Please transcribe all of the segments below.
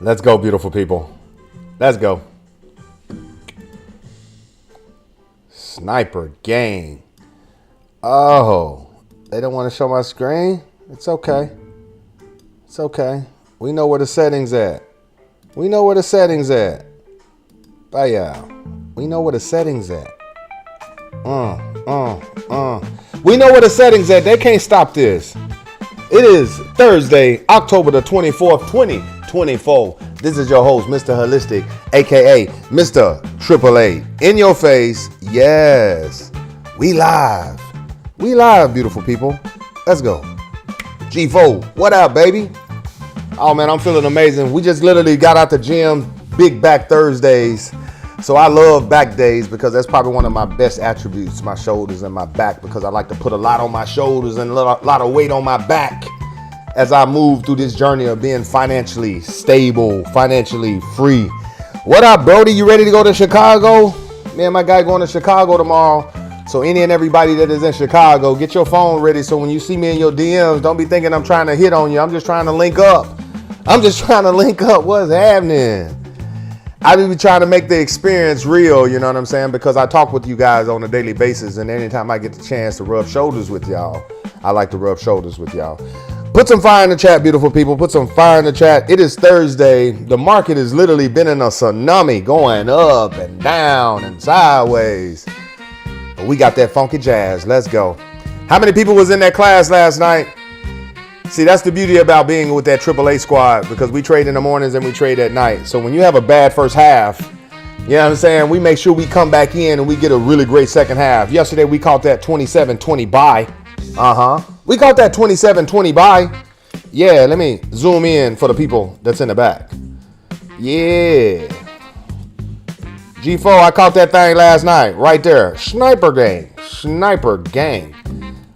Let's go, beautiful people. Let's go. Sniper gang. Oh, they don't want to show my screen? It's okay. It's okay. We know where the settings at. We know where the settings at. Bye, y'all. We know where the settings at. We know where the settings at. They can't stop this. It is Thursday, October the 24th, 2024. This is your host, Mr. Holistic, a.k.a. Mr. AAA. In your face, yes. We live. We live, beautiful people. Let's go. G4, what up, baby? Oh, man, I'm feeling amazing. We just literally got out the gym. Big back Thursdays. So I love back days because that's probably one of my best attributes, my shoulders and my back, because I like to put a lot on my shoulders and a lot of weight on my back as I move through this journey of being financially stable, financially free. What up, Brody? You ready to go to Chicago? Me and my guy going to Chicago tomorrow. So any and everybody that is in Chicago, get your phone ready so when you see me in your DMs, don't be thinking I'm trying to hit on you. I'm just trying to link up. What's happening? I be trying to make the experience real, you know what I'm saying? Because I talk with you guys on a daily basis, and anytime I get the chance to rub shoulders with y'all, I like to rub shoulders with y'all. Put some fire in the chat, beautiful people. Put some fire in the chat. It is Thursday. The market has literally been in a tsunami, going up and down and sideways. But we got that funky jazz. Let's go. How many people was in that class last night? See, that's the beauty about being with that AAA squad, because we trade in the mornings and we trade at night. So when you have a bad first half, you know what I'm saying, we make sure we come back in and we get a really great second half. Yesterday, we caught that 27-20 buy. We caught that 27-20 buy. Yeah, let me zoom in for the people that's in the back. Yeah. G4, I caught that thing last night right there. Sniper gang. Sniper gang.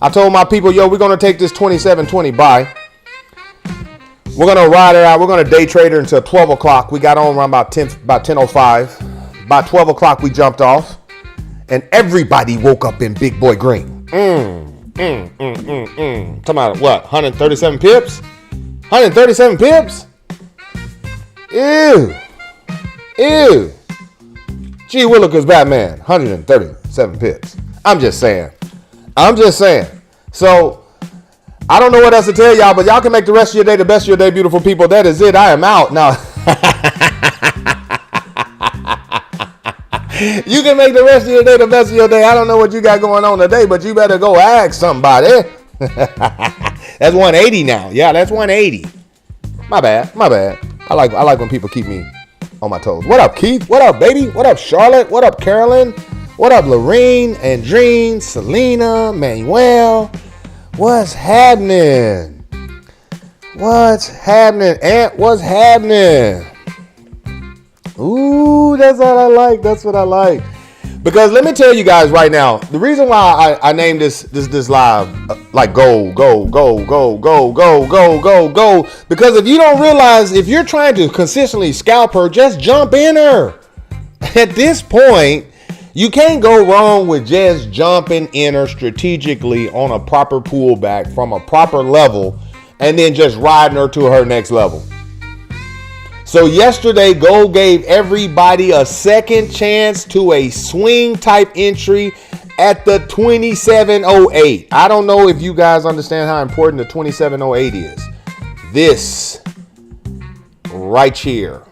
I told my people, yo, we're going to take this 27-20 buy. We're going to ride her out. We're going to day trade her until 12 o'clock. We got on around about 10:05. By 12 o'clock, we jumped off. And everybody woke up in big boy green. Talking about what? 137 pips? 137 pips? Ew. Ew. Gee Willikers Batman. 137 pips. I'm just saying. So, I don't know what else to tell y'all, but y'all can make the rest of your day the best of your day, beautiful people. That is it. I am out. Now, you can make the rest of your day the best of your day. I don't know what you got going on today, but you better go ask somebody. That's 180 now. Yeah, that's 180. My bad. I like when people keep me on my toes. What up, Keith? What up, baby? What up, Charlotte? What up, Carolyn? What up, Lorene, Andrine, Selena, Manuel? What's happening? Aunt, what's happening? Ooh, that's what I like. Because let me tell you guys right now, the reason why I named this live like go. Because if you don't realize, if you're trying to consistently scalp her, just jump in her. At this point, you can't go wrong with just jumping in her strategically on a proper pullback from a proper level and then just riding her to her next level. So yesterday, Gold gave everybody a second chance to a swing type entry at the 2708. I don't know if you guys understand how important the 2708 is. This right here.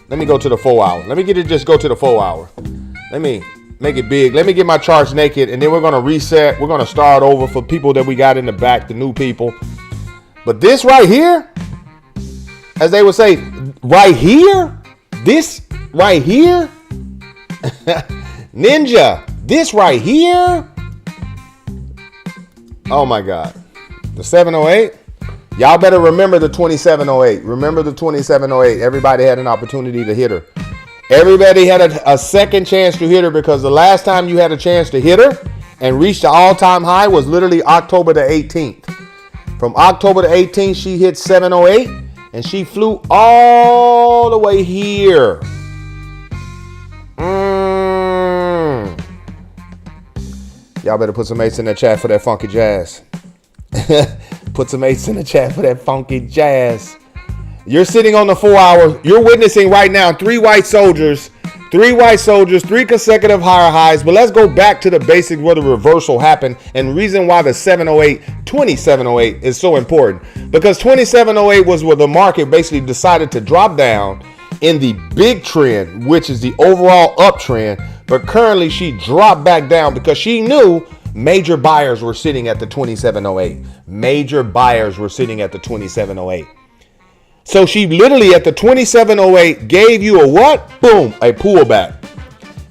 Let me go to the 4 hour. Let me just go to the 4 hour. Let me make it big. Let me get my charts naked, and then we're going to reset. We're going to start over for people that we got in the back, the new people. But this right here, as they would say, right here, this right here, Ninja, this right here. Oh, my God. The 708. Y'all better remember the 2708. Remember the 2708. Everybody had an opportunity to hit her. Everybody had a second chance to hit her, because the last time you had a chance to hit her and reach the all-time high was literally October the 18th. From October the 18th, she hit 708 and she flew all the way here. Y'all better put some mates in the chat for that funky jazz. Put some 8s in the chat for that funky jazz. You're sitting on the 4 hour. You're witnessing right now 3 white soldiers, 3 consecutive higher highs. But let's go back to the basics where the reversal happened and reason why the 2708 is so important. Because 2708 was where the market basically decided to drop down in the big trend, which is the overall uptrend. But currently she dropped back down because she knew major buyers were sitting at the 2708. Major buyers were sitting at the 2708. So she literally at the 2708 gave you a what? Boom, a pullback.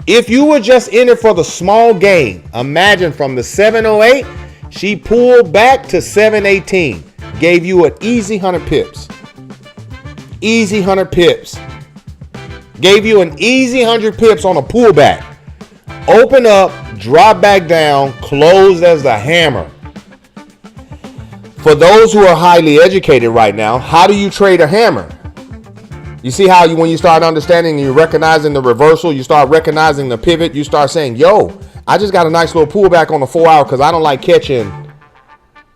If you were just in it for the small gain, imagine from the 708, she pulled back to 718, gave you an easy 100 pips. Easy 100 pips. Gave you an easy 100 pips on a pullback. Open up, drop back down, closed as the hammer. For those who are highly educated right now, how do you trade a hammer? You see how when you start understanding, you're recognizing the reversal, you start recognizing the pivot, you start saying, yo, I just got a nice little pullback on the 4 hour because I don't like catching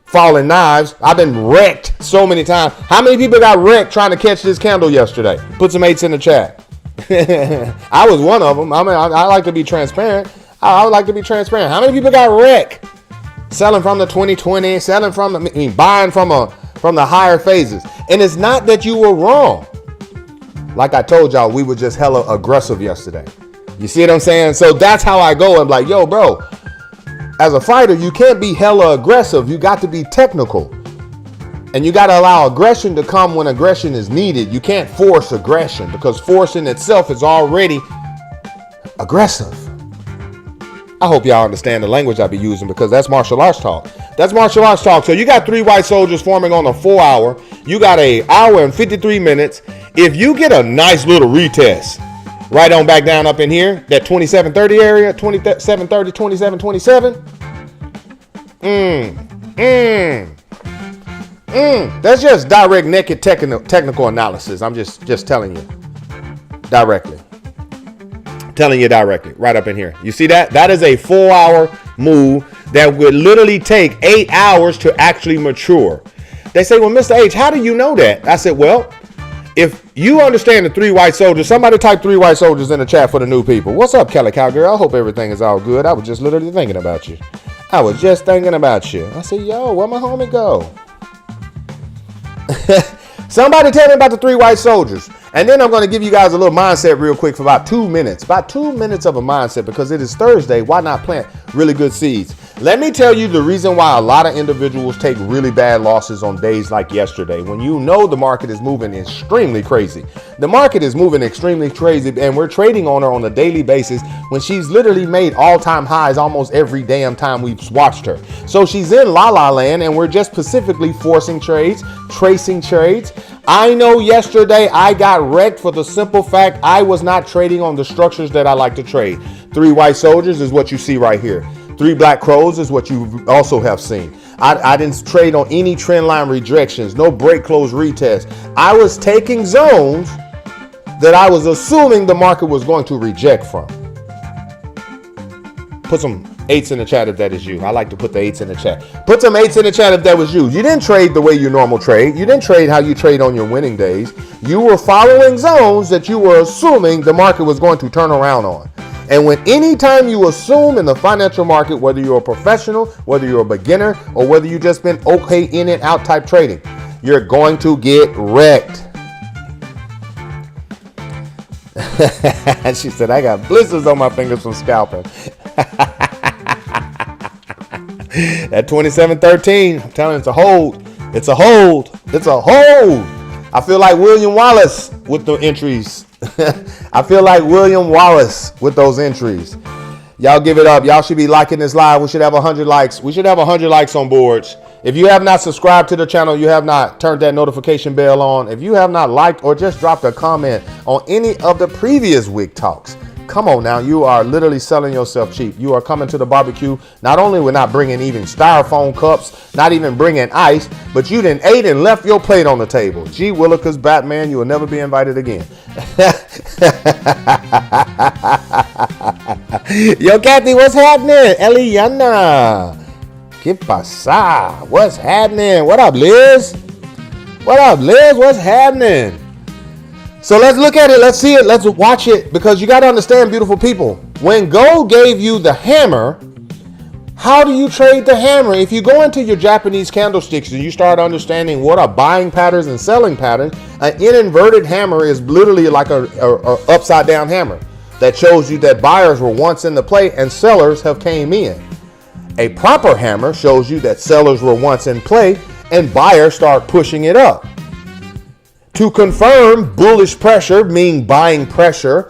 falling knives. I've been wrecked so many times. How many people got wrecked trying to catch this candle yesterday? Put some 8s in the chat. I was one of them. I mean, I like to be transparent. I would like to be transparent. How many people got wrecked? Selling from the 2020, selling from the, buying from the higher phases. And it's not that you were wrong. Like I told y'all, we were just hella aggressive yesterday. You see what I'm saying? So that's how I go. I'm like, yo, bro, as a fighter, you can't be hella aggressive. You got to be technical. And you got to allow aggression to come when aggression is needed. You can't force aggression because force in itself is already aggressive. I hope y'all understand the language I be using because that's martial arts talk. That's martial arts talk. So you got 3 white soldiers forming on a 4 hour. You got a hour and 53 minutes. If you get a nice little retest right on back down up in here, that 2730 area, 2730, 2727. That's just direct naked technical analysis. I'm just telling you directly. Telling you directly right up in here. You see that? That is a 4 hour move that would literally take 8 hours to actually mature. They say, well, Mr. H, how do you know that? I said, well, if you understand the 3 white soldiers, somebody type 3 white soldiers in the chat for the new people. What's up, Kelly Cowgirl? I hope everything is all good. I was just literally thinking about you. I was just thinking about you. I said, yo, where my homie go? Somebody tell me about the 3 white soldiers. And then I'm going to give you guys a little mindset real quick for about 2 minutes. About 2 minutes of a mindset because it is Thursday. Why not plant really good seeds? Let me tell you the reason why a lot of individuals take really bad losses on days like yesterday when you know the market is moving extremely crazy. The market is moving extremely crazy and we're trading on her on a daily basis when she's literally made all-time highs almost every damn time we've watched her. So she's in la-la land and we're just specifically forcing trades, tracing trades. I know yesterday I got wrecked for the simple fact I was not trading on the structures that I like to trade. 3 white soldiers is what you see right here. 3 black crows is what you also have seen. I didn't trade on any trend line rejections, no break close retest. I was taking zones that I was assuming the market was going to reject from. Put some 8s in the chat if that is you. I like to put the 8s in the chat. Put some 8s in the chat if that was you. You didn't trade the way you normal trade. You didn't trade how you trade on your winning days. You were following zones that you were assuming the market was going to turn around on. And when anytime you assume in the financial market, whether you're a professional, whether you're a beginner, or whether you just been okay in and out type trading, you're going to get wrecked. She said, I got blisters on my fingers from scalping. That 2713, I'm telling you, it's a hold. It's a hold. It's a hold. I feel like William Wallace with the entries. I feel like William Wallace with those entries. Y'all give it up. Y'all should be liking this live. We should have 100 likes. We should have 100 likes on boards. If you have not subscribed to the channel, you have not turned that notification bell on. If you have not liked or just dropped a comment on any of the previous Wick talks, come on now. You are literally selling yourself cheap. You are coming to the barbecue. Not only we're not bringing even styrofoam cups, not even bringing ice, but you done ate and left your plate on the table. Gee Willikers, Batman, you will never be invited again. Yo, Kathy, what's happening? Eliana. ¿Qué pasa? What's happening? What up, Liz? What up, Liz? What's happening? So let's look at it. Let's see it. Let's watch it. Because you got to understand, beautiful people. When gold gave you the hammer, how do you trade the hammer? If you go into your Japanese candlesticks and you start understanding what are buying patterns and selling patterns, an inverted hammer is literally like a upside down hammer that shows you that buyers were once in the play and sellers have came in. A proper hammer shows you that sellers were once in play and buyers start pushing it up. To confirm bullish pressure, meaning buying pressure,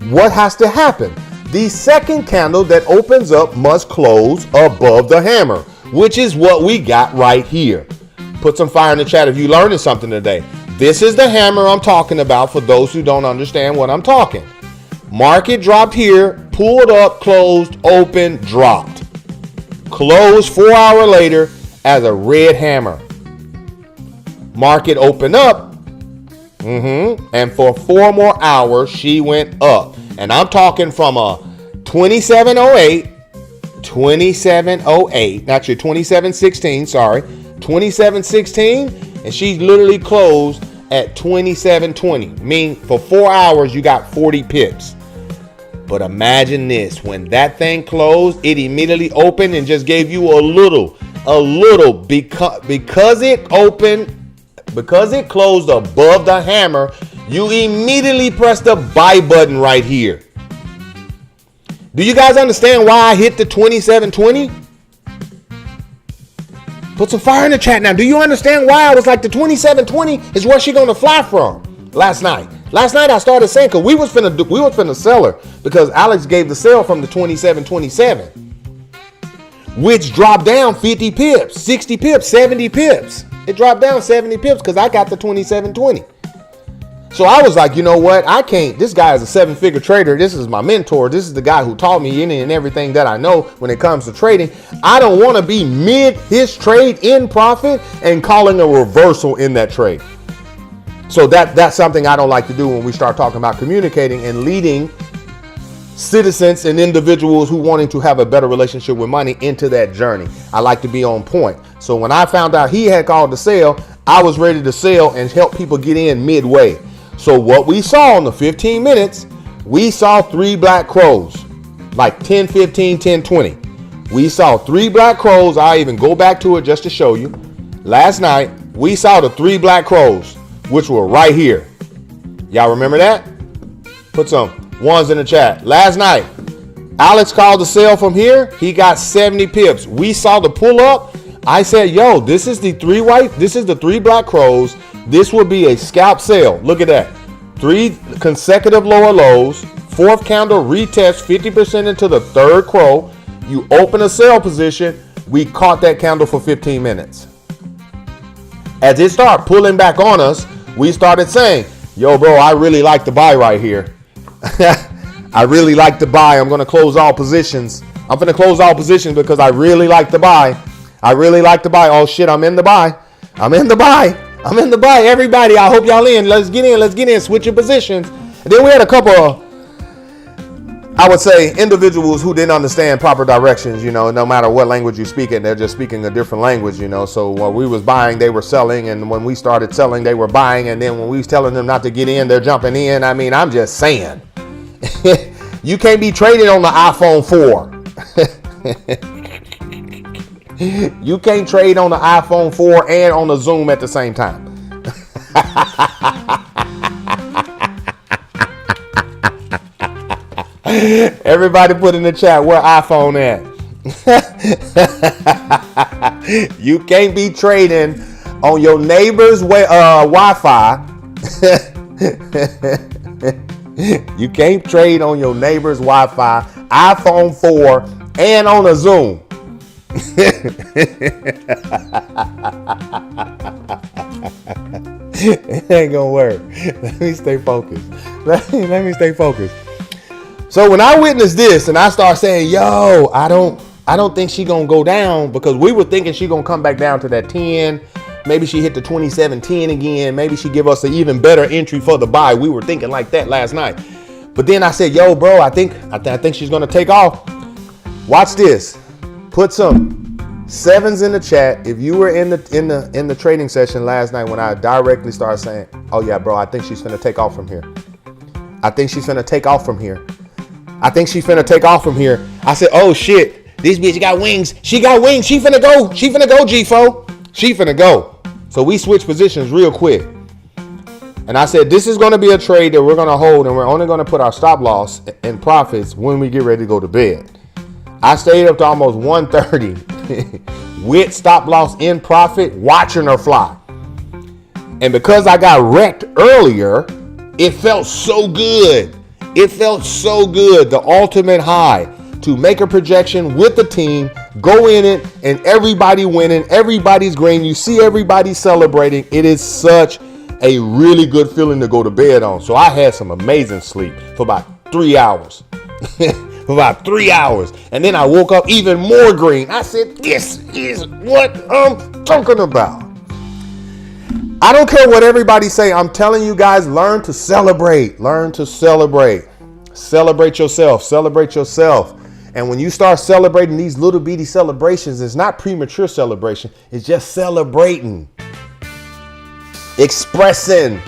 what has to happen? The second candle that opens up must close above the hammer, which is what we got right here. Put some fire in the chat if you learned something today. This is the hammer I'm talking about for those who don't understand what I'm talking. Market dropped here, pulled up, closed, opened, dropped. Closed 4 hours later as a red hammer. Market opened up. And for 4 more hours, she went up. And I'm talking from a 2708, actually 2716, sorry, 2716, and she literally closed at 2720. Meaning for 4 hours, you got 40 pips. But imagine this, when that thing closed, it immediately opened and just gave you a little, because it opened. Because it closed above the hammer, you immediately press the buy button right here. Do you guys understand why I hit the 2720? Put some fire in the chat now. Do you understand why I was like the 2720 is where she gonna fly from last night? Last night I started saying, cause we was finna sell her because Alex gave the sell from the 2727, which dropped down 50 pips, 60 pips, 70 pips. It dropped down 70 pips because I got the 2720. So I was like, you know what? I can't. This guy is a 7-figure trader. This is my mentor. This is the guy who taught me any and everything that I know when it comes to trading. I don't want to be mid his trade in profit and calling a reversal in that trade. So that's something I don't like to do when we start talking about communicating and leading citizens and individuals who wanting to have a better relationship with money into that journey. I like to be on point. So when I found out he had called to sell, I was ready to sell and help people get in midway. So what we saw in the 15 minutes, we saw 3 black crows, like 10, 15, 10, 20. We saw 3 black crows. I'll even go back to it just to show you. Last night, we saw the 3 black crows, which were right here. Y'all remember that? Put some ones in the chat. Last night, Alex called the sell from here. He got 70 pips. We saw the pull up. I said, yo, this is the 3 black crows. This will be a scalp sale. Look at that. 3 consecutive lower lows. 4th candle retest 50% into the 3rd crow. You open a sell position. We caught that candle for 15 minutes. As it started pulling back on us, we started saying, yo, bro, I really like to buy right here. I really like to buy. I'm going to close all positions. I'm going to close all positions because I really like to buy. I really like to buy. Oh shit, I'm in the buy. I'm in the buy. I'm in the buy. Everybody, I hope y'all in. Let's get in. Let's get in. Switch your positions. And then we had a couple of, I would say, individuals who didn't understand proper directions, no matter what language you speak in, they're just speaking a different language, So when we was buying, they were selling. And when we started selling, they were buying. And then when we was telling them not to get in, they're jumping in. I mean, I'm just saying. You can't be trading on the iPhone 4. You can't trade on the iPhone 4 and on the Zoom at the same time. Everybody put in the chat where iPhone at. You can't be trading on your neighbor's Wi-Fi. You can't trade on your neighbor's Wi-Fi, iPhone 4, and on a Zoom. It ain't gonna work. Let me stay focused. Let me stay focused. So when I witnessed this and I start saying, yo, I don't think she gonna go down, because we were thinking she gonna come back down to that 10. Maybe she hit the 27.10 again. Maybe she give us an even better entry for the buy. We were thinking like that last night. But then I said, yo, bro, I think she's gonna take off. Watch this. Put some Sevens in the chat. If you were in the trading session last night when I directly started saying, "Oh yeah, bro, I think she's finna take off from here. I think she's finna take off from here. I think she's finna take off from here." I said, "Oh shit, this bitch got wings. She got wings. She finna go. She finna go, G4. She finna go." So we switched positions real quick. And I said, this is going to be a trade that we're going to hold, and we're only going to put our stop loss and profits when we get ready to go to bed. I stayed up to almost 1:30 with stop loss in profit, watching her fly. And because I got wrecked earlier, it felt so good. It felt so good. The ultimate high to make a projection with the team, go in it, and everybody winning, everybody's green. You see everybody celebrating. It is such a really good feeling to go to bed on. So I had some amazing sleep for about 3 hours. For about 3 hours. And then I woke up even more green. I said, this is what I'm talking about. I don't care what everybody say. I'm telling you guys, learn to celebrate. Learn to celebrate. Celebrate yourself. Celebrate yourself. And when you start celebrating these little bitty celebrations, it's not premature celebration. It's just celebrating. Expressing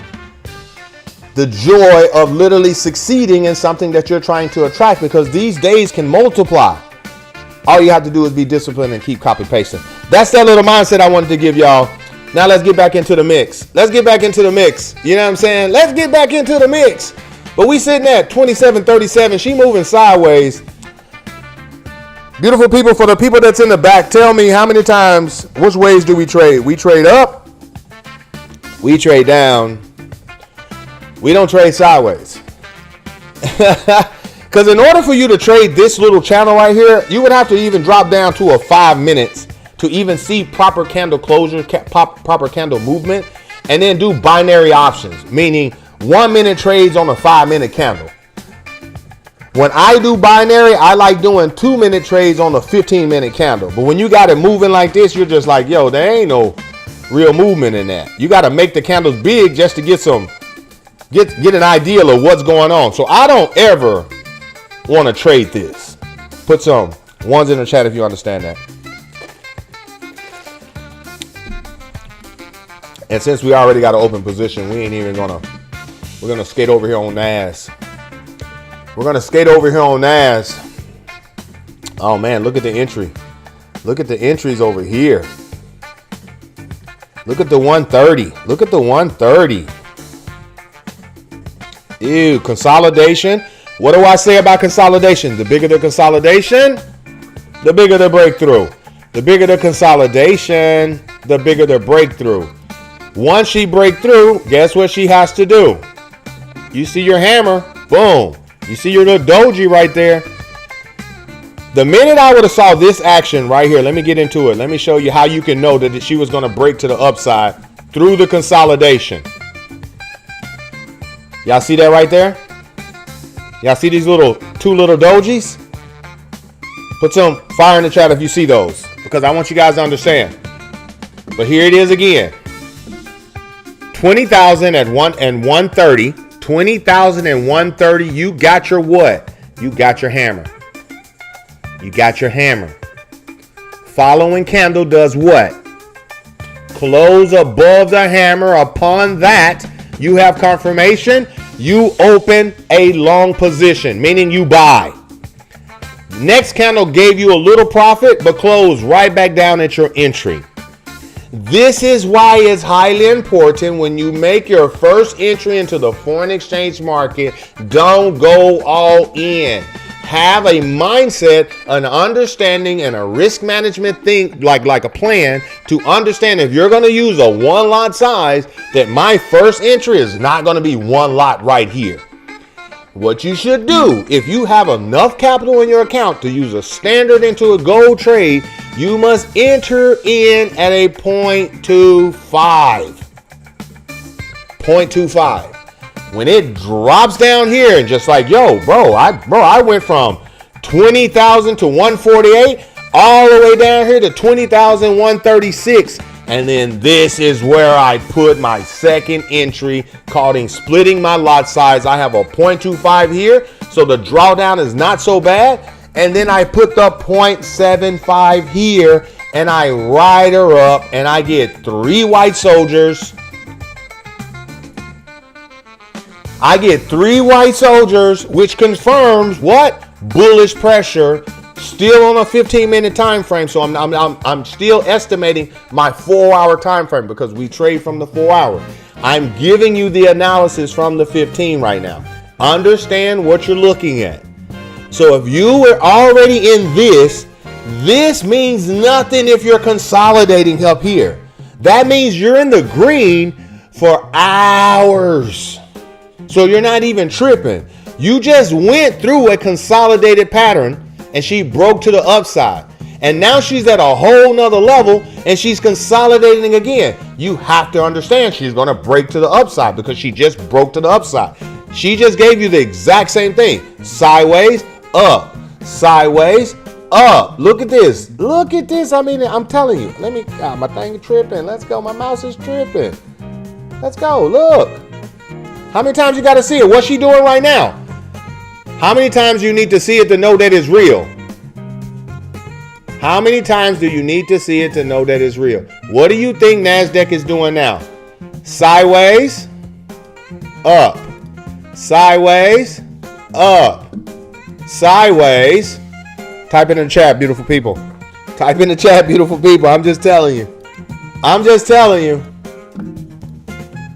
the joy of literally succeeding in something that you're trying to attract, because these days can multiply. All you have to do is be disciplined and keep copy pasting. That's that little mindset I wanted to give y'all. Now let's get back into the mix. Let's get back into the mix. You know what I'm saying? Let's get back into the mix. But we sitting at 27.37. She moving sideways. Beautiful people, for the people that's in the back, tell me how many times, which ways do we trade? We trade up. We trade down. We don't trade sideways. Because in order for you to trade this little channel right here, you would have to even drop down to a 5 minutes to even see proper candle closure, proper candle movement, and then do binary options, meaning 1 minute trades on a 5 minute candle. When I do binary, I like doing 2 minute trades on a 15 minute candle. But when you got it moving like this, you're just like, yo, there ain't no real movement in that. You got to make the candles big just to get an idea of what's going on. So I don't ever want to trade this. Put some ones in the chat if you understand that. And since we already got an open position, we ain't even we're gonna skate over here on NAS. We're gonna skate over here on NAS. Oh man, look at the entry. Look at the entries over here. Look at the 130. Look at the 130. Ew, consolidation. What do I say about consolidation? The bigger the consolidation, the bigger the breakthrough. The bigger the consolidation, the bigger the breakthrough. Once she break through, guess what she has to do? You see your hammer, boom. You see your little doji right there. The minute I would have saw this action right here, let me get into it. Let me show you how you can know that she was going to break to the upside through the consolidation. Y'all see that right there? Y'all see these two little dojis? Put some fire in the chat if you see those, because I want you guys to understand. But here it is again. 20,000 at 130. 20,000 and 130. You got your what? You got your hammer. You got your hammer. Following candle does what? Close above the hammer. Upon that, you have confirmation. You open a long position, meaning you buy. Next candle gave you a little profit, but closed right back down at your entry. This is why it's highly important when you make your first entry into the foreign exchange market, don't go all in. Have a mindset, an understanding, and a risk management thing, like a plan to understand if you're going to use a one lot size, that my first entry is not going to be one lot right here. What you should do, if you have enough capital in your account to use a standard into a gold trade, you must enter in at a 0.25. 0.25. When it drops down here and just like, yo, bro, I went from 20,000 to 148 all the way down here to 20,136. And then this is where I put my second entry, called splitting my lot size. I have a 0.25 here, so the drawdown is not so bad. And then I put the 0.75 here, and I ride her up, and I get 3 white soldiers. I get 3 white soldiers, which confirms what? Bullish pressure, still on a 15-minute time frame. So I'm still estimating my 4-hour time frame because we trade from the 4-hour. I'm giving you the analysis from the 15 right now. Understand what you're looking at. So if you were already in this means nothing if you're consolidating up here. That means you're in the green for hours. So you're not even tripping. You just went through a consolidated pattern and she broke to the upside. And now she's at a whole nother level and she's consolidating again. You have to understand she's going to break to the upside because she just broke to the upside. She just gave you the exact same thing. Sideways, up, sideways, up. Look at this. Look at this. I mean, I'm telling you. My thing is tripping. Let's go. My mouse is tripping. Let's go. Look. How many times you got to see it? What's she doing right now? How many times do you need to see it to know that it's real? How many times do you need to see it to know that it's real? What do you think NASDAQ is doing now? Sideways, up, sideways, up, sideways. Type it in the chat, beautiful people. Type in the chat, beautiful people. I'm just telling you. I'm just telling you.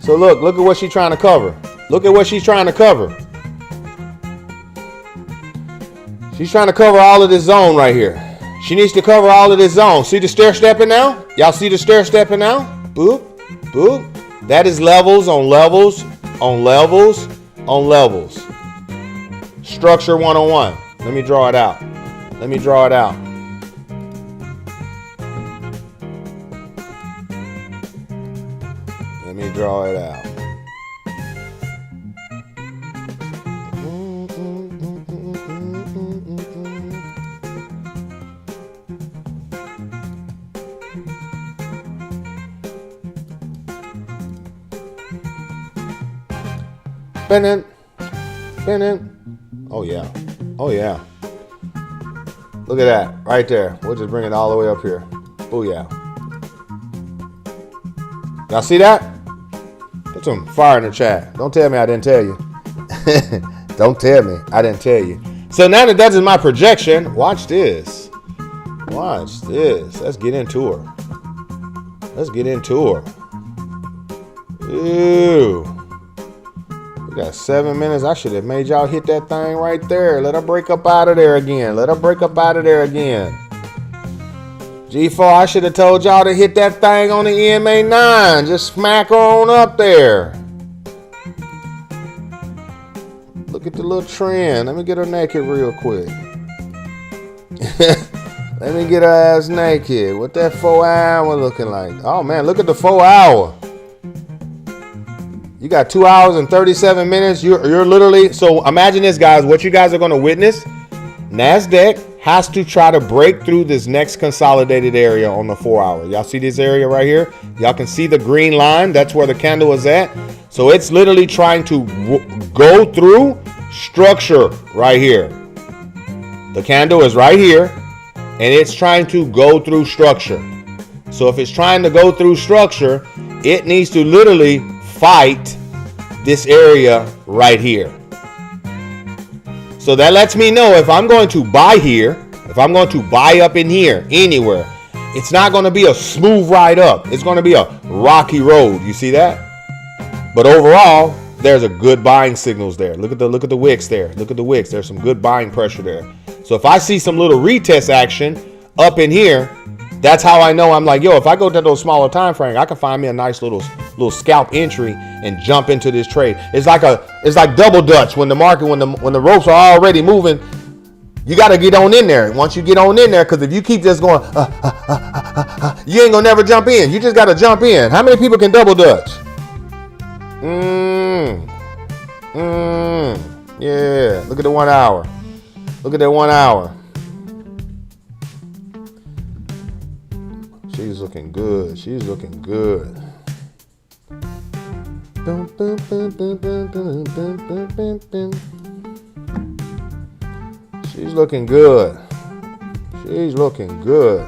So look at what she's trying to cover. Look at what she's trying to cover. She's trying to cover all of this zone right here. She needs to cover all of this zone. See the stair stepping now? Y'all see the stair stepping now? Boop, boop. That is levels on levels on levels on levels. Structure 101. Let me draw it out. Let me draw it out. Let me draw it out. Spinning. Oh yeah. Oh yeah. Look at that right there. We'll just bring it all the way up here. Booyah. Y'all see that? Put some fire in the chat. Don't tell me I didn't tell you. Don't tell me I didn't tell you. So now that that's my projection, watch this. Watch this. Let's get into her. Let's get into her. Ew. We got 7 minutes. I should have made y'all hit that thing right there. Let her break up out of there again. Let her break up out of there again. G4, I should have told y'all to hit that thing on the EMA 9. Just smack her on up there. Look at the little trend. Let me get her naked real quick. Let me get her ass naked. What that 4 hour looking like? Oh man, look at the 4 hour. You got 2 hours and 37 minutes. You're literally, so imagine this, guys. What you guys are going to witness, NASDAQ has to try to break through this next consolidated area on the 4 hour. Y'all see this area right here? Y'all can see the green line. That's where the candle is at. So it's literally trying to go through structure right here. The candle is right here, and it's trying to go through structure. So if it's trying to go through structure, it needs to literally fight this area right here. So that lets me know if I'm going to buy here, if I'm going to buy up in here, anywhere, it's not going to be a smooth ride up. It's going to be a rocky road. You see that? But overall, there's a good buying signals there. Look at the wicks there. Look at the wicks. There's some good buying pressure there. So if I see some little retest action up in here, that's how I know. I'm like, yo, if I go to those smaller time frames, I can find me a nice little scalp entry and jump into this trade. It's like double Dutch when the market, when the ropes are already moving. You got to get on in there. Once you get on in there, because if you keep just going, you ain't gonna never jump in. You just got to jump in. How many people can double Dutch? Yeah. Look at the 1 hour. Look at that 1 hour. She's looking good. She's looking good. She's looking good. She's looking good.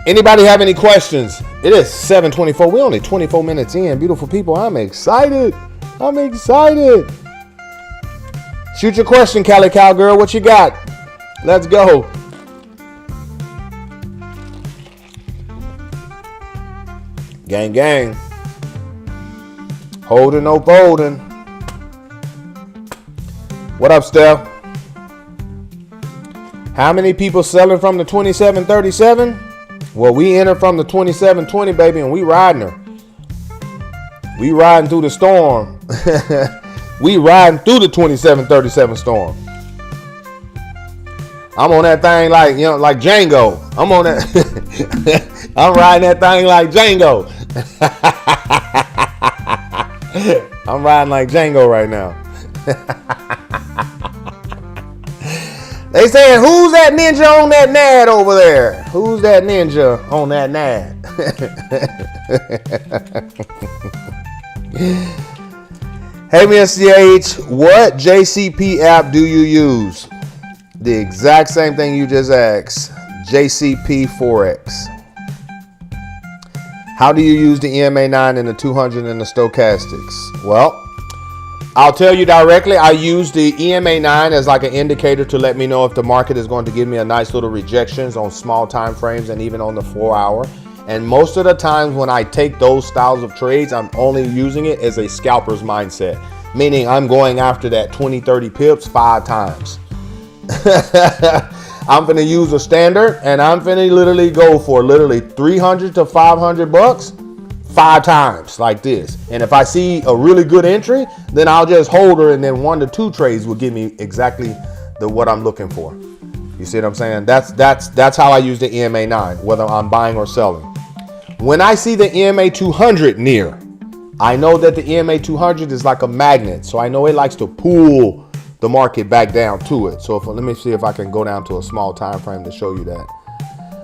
Anybody have any questions? It is 7:24. We're only 24 minutes in. Beautiful people, I'm excited. I'm excited. Shoot your question, Cali Cowgirl. What you got? Let's go. Gang, gang. Holding, no folding. What up, Steph? How many people selling from the 2737? Well, we enter from the 2720, baby, and we riding her. We riding through the storm. We riding through the 2737 storm. I'm on that thing like, like Django. I'm on that. I'm riding that thing like Django. I'm riding like Django right now. They saying, who's that ninja on that NAD over there? Who's that ninja on that NAD? Hey, Miss CH, what JCP app do you use? The exact same thing you just asked. JCP Forex. How do you use the EMA9 and the 200 and the stochastics? Well, I'll tell you directly, I use the EMA9 as like an indicator to let me know if the market is going to give me a nice little rejections on small time frames and even on the 4 hour. And most of the times when I take those styles of trades, I'm only using it as a scalper's mindset, meaning I'm going after that 20, 30 pips 5 times. I'm going to use a standard and I'm going to literally go for literally 300 to 500 bucks 5 times like this. And if I see a really good entry, then I'll just hold her, and then 1 to 2 trades will give me exactly what I'm looking for. You see what I'm saying? That's how I use the EMA9, whether I'm buying or selling. When I see the EMA 200 near, I know that the EMA 200 is like a magnet. So I know it likes to pull the market back down to it. So let me see if I can go down to a small time frame to show you that.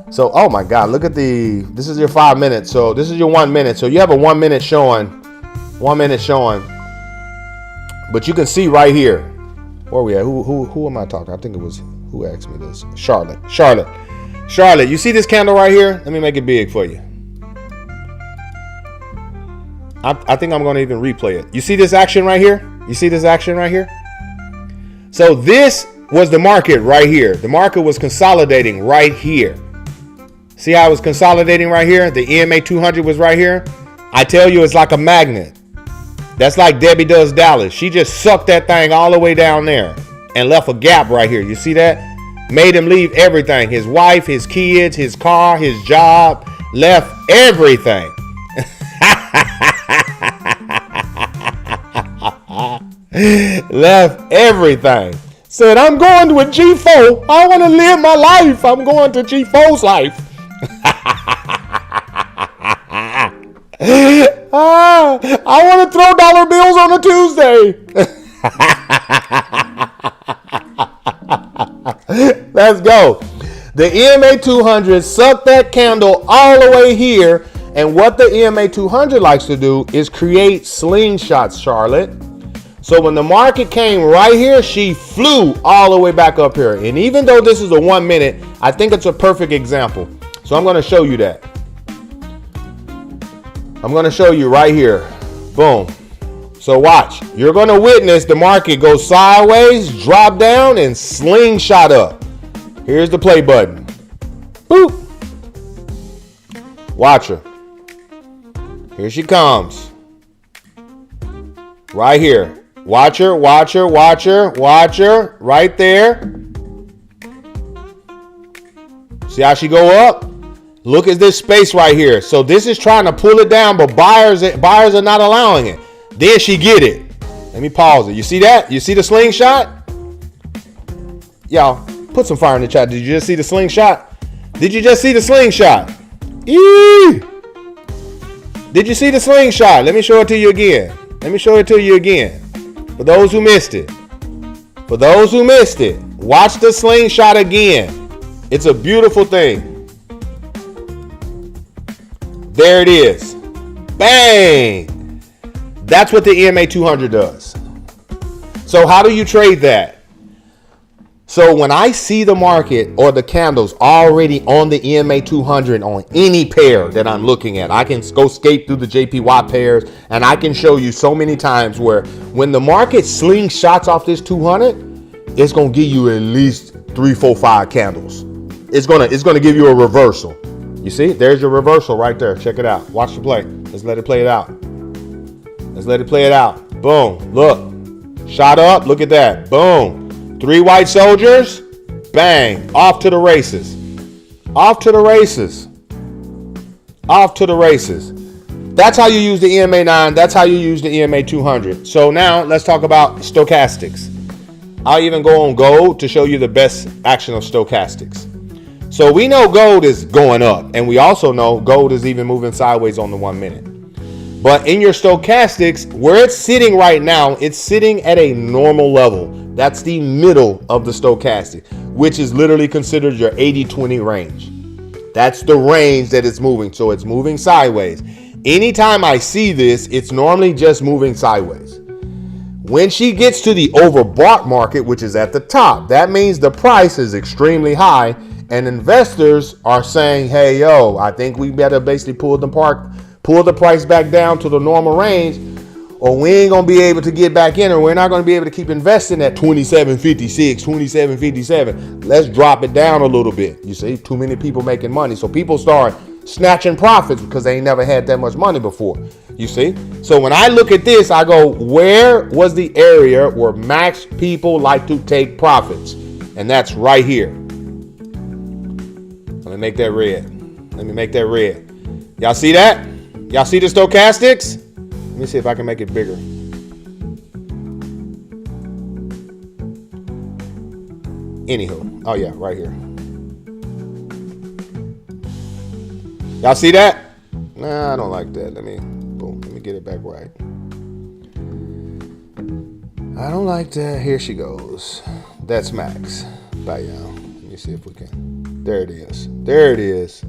So, oh my God, look at this is your 5 minutes. So this is your 1 minute. So you have a 1 minute showing, 1 minute showing. But you can see right here, where we at? Who am I talking? I think it was, who asked me this? Charlotte, you see this candle right here? Let me make it big for you. I think I'm going to even replay it. You see this action right here? You see this action right here? So this was the market right here. The market was consolidating right here. See how it was consolidating right here? The EMA 200 was right here. I tell you, it's like a magnet. That's like Debbie Does Dallas. She just sucked that thing all the way down there and left a gap right here. You see that? Made him leave everything. His wife, his kids, his car, his job. Left everything. Left everything. Said, I'm going to a G4. I want to live my life. I'm going to G4's life. I want to throw dollar bills on a Tuesday. Let's go. The EMA 200 sucked that candle all the way here. And what the EMA 200 likes to do is create slingshots, Charlotte. So when the market came right here, she flew all the way back up here. And even though this is a 1 minute, I think it's a perfect example. So I'm going to show you that. I'm going to show you right here. Boom. So watch. You're going to witness the market go sideways, drop down, and slingshot up. Here's the play button. Boop. Watch her. Here she comes. Right here. Watch her, watch her, watch her, watch her. Right there. See how she go up? Look at this space right here. So this is trying to pull it down, but buyers are not allowing it. Then she get it. Let me pause it. You see that? You see the slingshot? Y'all, put some fire in the chat. Did you just see the slingshot? Did you just see the slingshot? Eee! Did you see the slingshot? Let me show it to you again. Let me show it to you again. For those who missed it. For those who missed it, watch the slingshot again. It's a beautiful thing. There it is. Bang! That's what the EMA 200 does. So how do you trade that? So when I see the market or the candles already on the EMA 200 on any pair that I'm looking at, I can go skate through the JPY pairs, and I can show you so many times where when the market slingshots off this 200, it's gonna give you at least 3, 4, 5 candles. It's gonna give you a reversal. You see, there's your reversal right there. Check it out. Watch the play. Let's let it play it out. Let's let it play it out. Boom. Look. Shot up. Look at that. Boom. 3 white soldiers. Bang. Off to the races. Off to the races. Off to the races. That's how you use the EMA 9. That's how you use the EMA 200. So now let's talk about stochastics. I'll even go on gold to show you the best action of stochastics. So we know gold is going up, and we also know gold is even moving sideways on the 1 minute. But in your stochastics, where it's sitting right now, it's sitting at a normal level. That's the middle of the stochastic, which is literally considered your 80-20 range. That's the range that it's moving. So it's moving sideways. Anytime I see this, it's normally just moving sideways. When she gets to the overbought market, which is at the top, that means the price is extremely high, and investors are saying, hey, yo, I think we better basically pull the price back down to the normal range, or we ain't gonna be able to get back in, or we're not gonna be able to keep investing at 27.56, 27.57. Let's drop it down a little bit. You see, too many people making money. So people start snatching profits because they ain't never had that much money before. You see? So when I look at this, I go, where was the area where max people like to take profits? And that's right here. Let me make that red. Let me make that red. Y'all see that? Y'all see the stochastics? Let me see if I can make it bigger. Anywho. Oh yeah, right here. Y'all see that? Nah, I don't like that. Let me get it back right. I don't like that. Here she goes. That's max. Bye, y'all. Let me see if we can. There it is. There it is.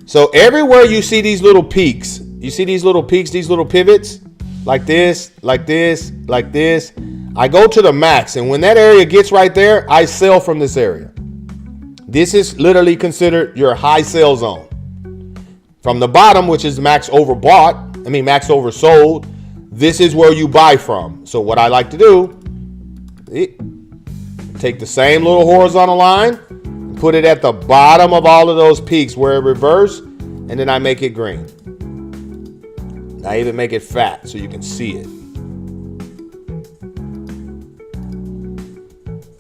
So everywhere you see these little peaks, these little pivots, like this, like this, like this, I go to the max. And when that area gets right there, I sell from this area. This is literally considered your high sell zone. From the bottom, which is max oversold, this is where you buy from. So what I like to do, take the same little horizontal line, put it at the bottom of all of those peaks where it reversed, and then I make it green. I even make it fat so you can see it.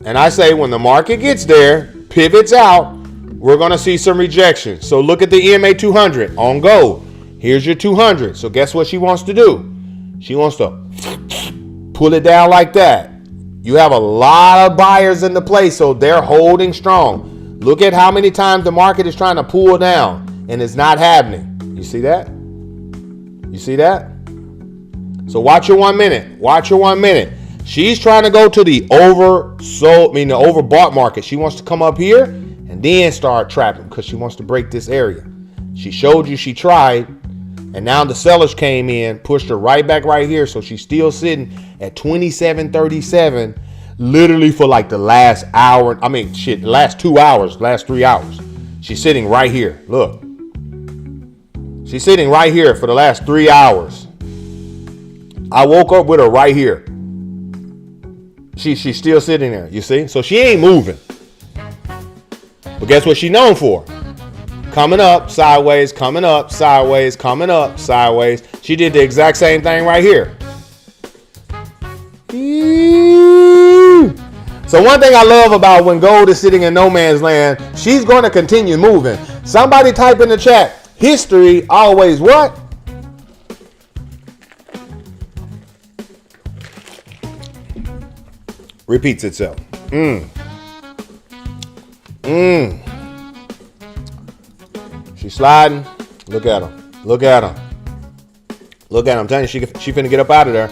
And I say when the market gets there, pivots out, we're going to see some rejection. So look at the EMA 200 on gold. Here's your 200. So guess what she wants to do? She wants to pull it down like that. You have a lot of buyers in the place, so they're holding strong. Look at how many times the market is trying to pull down, and it's not happening. You see that? You see that? So watch your 1 minute. Watch your 1 minute. She's trying to go to the overbought market. She wants to come up here and then start trapping because she wants to break this area. She showed you she tried, and now the sellers came in, pushed her right back right here. So she's still sitting at 27.37, literally for like the last hour. I mean, shit, the last 2 hours, last 3 hours. She's sitting right here. Look. She's sitting right here for the last 3 hours. I woke up with her right here. She's still sitting there, you see? So she ain't moving. But guess what she's known for? Coming up, sideways, coming up, sideways, coming up, sideways. She did the exact same thing right here. So one thing I love about when gold is sitting in no man's land, she's going to continue moving. Somebody type in the chat, history always what? Repeats itself. She's sliding. Look at her. Look at her. Look at her. I'm telling you, she finna get up out of there.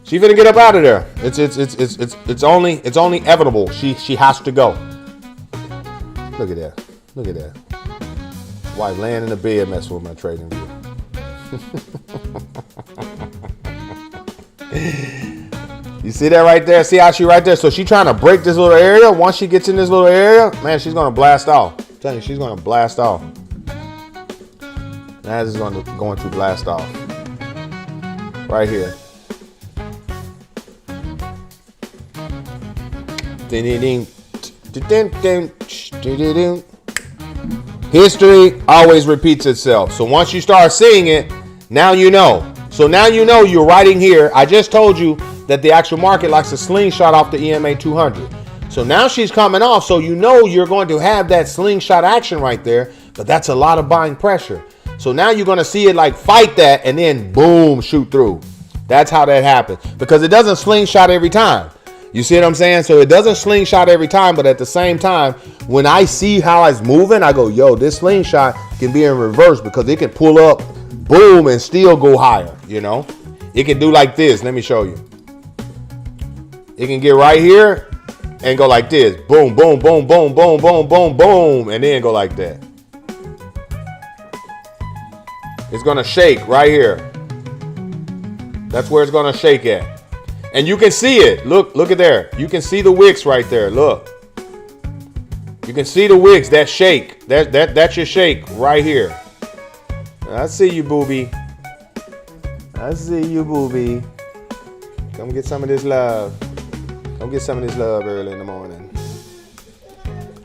She finna get up out of there. It's only inevitable. She has to go. Look at that. Look at that. Wife laying in the bed messing with my trading view. You see that right there? See how she right there? So she trying to break this little area. Once she gets in this little area, man, she's going to blast off. I'm telling you, she's going to blast off. Now this is going to blast off. Right here. History always repeats itself. So once you start seeing it, now you know. So now you know you're writing here. I just told you that the actual market likes a slingshot off the EMA 200. So now she's coming off. So you know you're going to have that slingshot action right there. But that's a lot of buying pressure. So now you're going to see it like fight that and then boom, shoot through. That's how that happens. Because it doesn't slingshot every time. You see what I'm saying? So it doesn't slingshot every time, but at the same time, when I see how it's moving, I go, yo, this slingshot can be in reverse because it can pull up, boom, and still go higher, you know? It can do like this. Let me show you. It can get right here and go like this. Boom, boom, boom, boom, boom, boom, boom, boom, and then go like that. It's going to shake right here. That's where it's going to shake at. And you can see it. Look at there. You can see the wicks right there. Look. You can see the wicks, that shake. That's your shake right here. I see you, booby. I see you, booby. Come get some of this love. Come get some of this love early in the morning.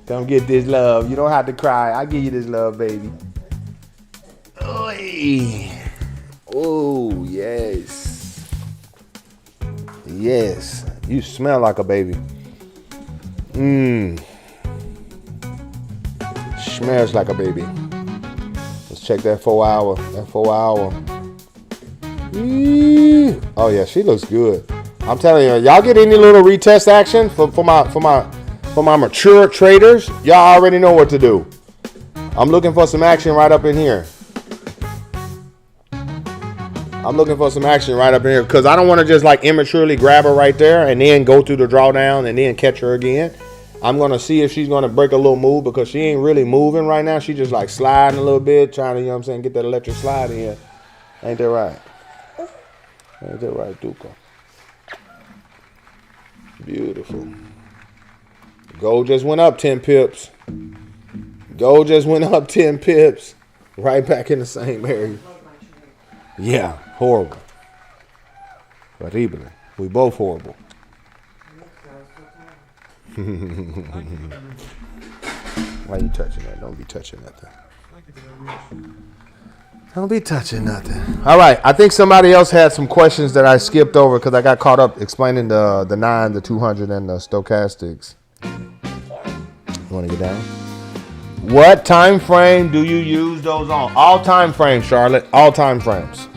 Come get this love. You don't have to cry. I'll give you this love, baby. Oy. Oh, yes. Yes, you smell like a baby. Smells like a baby. Let's check that 4 hour. That 4 hour. Oh yeah, she looks good. I'm telling you, y'all get any little retest action for my mature traders? Y'all already know what to do. I'm looking for some action right up in here. I'm looking for some action right up in here because I don't want to just like immaturely grab her right there and then go through the drawdown and then catch her again. I'm going to see if she's going to break a little move because she ain't really moving right now. She just like sliding a little bit, trying to, you know what I'm saying, get that electric slide in here. Ain't that right? Ain't that right, Duca? Beautiful. Gold just went up 10 pips. Gold just went up 10 pips. Right back in the same area. Yeah, horrible. Horrible. We both horrible. Why you touching that? Don't be touching nothing. Don't be touching nothing. All right, I think somebody else had some questions that I skipped over because I got caught up explaining the 9, the 200, and the stochastics. You want to get down? What time frame do you use those on? All time frames, Charlotte. All time frames.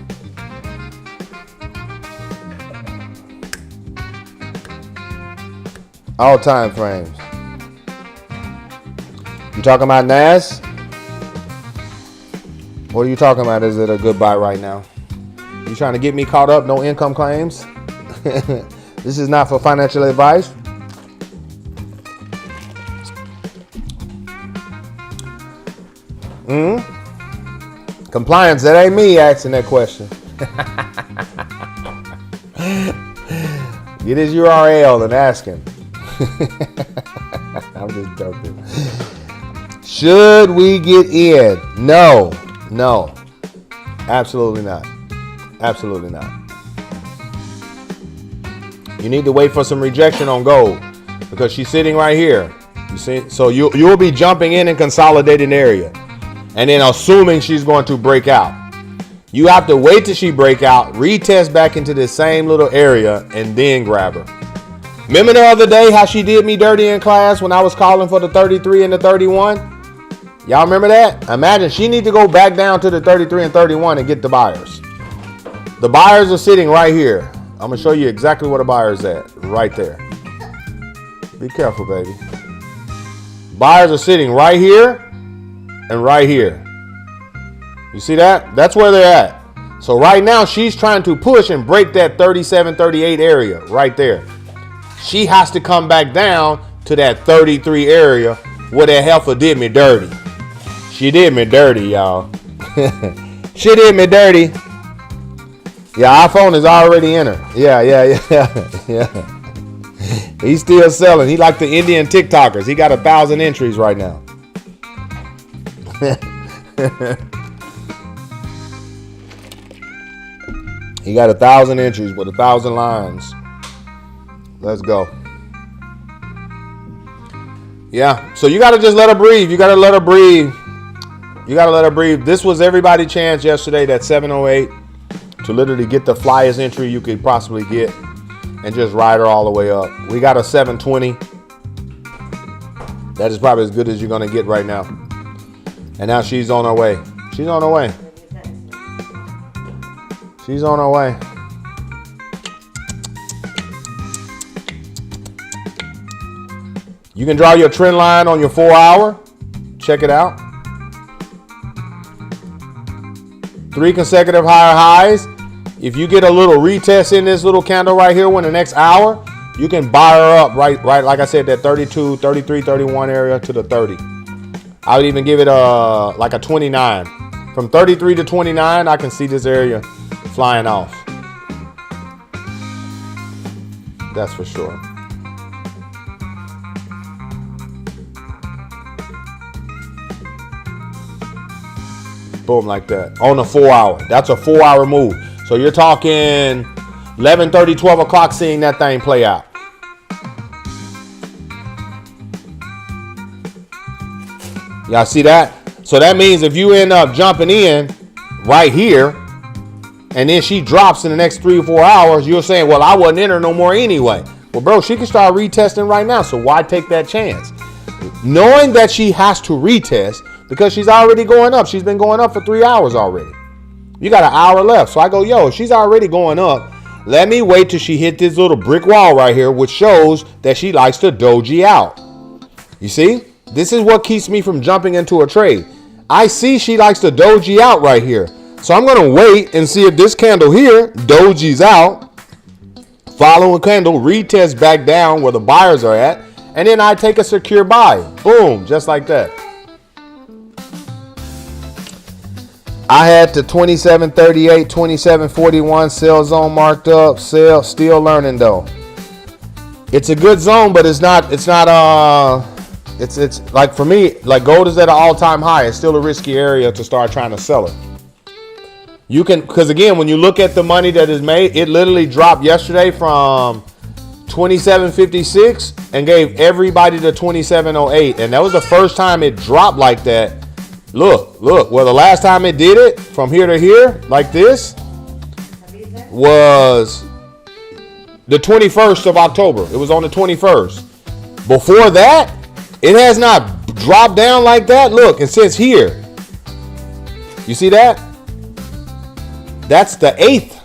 All time frames. You talking about NAS? What are you talking about? Is it a good buy right now? You trying to get me caught up? No income claims? This is not for financial advice. Compliance, that ain't me asking that question. Get his URL and ask him. I'm just joking. Should we get in? No. Absolutely not. Absolutely not. You need to wait for some rejection on gold because she's sitting right here. You see? So you'll be jumping in and consolidating area. And then assuming she's going to break out. You have to wait till she break out, retest back into the same little area, and then grab her. Remember the other day how she did me dirty in class when I was calling for the 33 and the 31? Y'all remember that? Imagine she need to go back down to the 33 and 31 and get the buyers. The buyers are sitting right here. I'm going to show you exactly where the buyer's at. Right there. Be careful, baby. Buyers are sitting right here. And right here. You see that? That's where they're at. So right now she's trying to push and break that 37, 38 area right there. She has to come back down to that 33 area where that heifer did me dirty. She did me dirty, y'all. She did me dirty. Yeah, iPhone is already in her. Yeah. Yeah. He's still selling. He like the Indian TikTokers. He got 1,000 entries right now. He got 1,000 entries with 1,000 lines. Let's go. Yeah, so you got to just let her breathe. You got to let her breathe. You got to let her breathe. This was everybody's chance yesterday, that 708, to literally get the flyest entry you could possibly get and just ride her all the way up. We got a 720. That is probably as good as you're going to get right now. And now she's on her way. She's on her way. She's on her way. You can draw your trend line on your 4 hour. Check it out. 3 consecutive higher highs. If you get a little retest in this little candle right here in the next hour, you can buy her up right like I said, that 32, 33, 31 area to the 30. I would even give it like a 29. From 33 to 29, I can see this area flying off. That's for sure. Boom, like that. On a 4 hour. That's a 4 hour move. So you're talking 11:30, 12 o'clock seeing that thing play out. Y'all see that? So that means if you end up jumping in right here, and then she drops in the next 3 or 4 hours, you're saying, well, I wasn't in her no more anyway. Well, bro, she can start retesting right now. So why take that chance? Knowing that she has to retest because she's already going up. She's been going up for 3 hours already. You got an hour left. So I go, yo, she's already going up. Let me wait till she hit this little brick wall right here, which shows that she likes to doji out. You see? This is what keeps me from jumping into a trade. I see she likes to doji out right here. So I'm going to wait and see if this candle here doji's out. Following candle, retest back down where the buyers are at. And then I take a secure buy. Boom, just like that. I had the 2738, 2741 sell zone marked up. Sell, still learning though. It's a good zone, but it's like for me, like gold is at an all-time high. It's still a risky area to start trying to sell it. You can, because again, when you look at the money that is made, it literally dropped yesterday from 2756 and gave everybody the 2708. And that was the first time it dropped like that. Look. Well, the last time it did it from here to here, like this, was the 21st of October. It was on the 21st. Before that, it has not dropped down like that. Look, it says here. You see that? That's the 8th,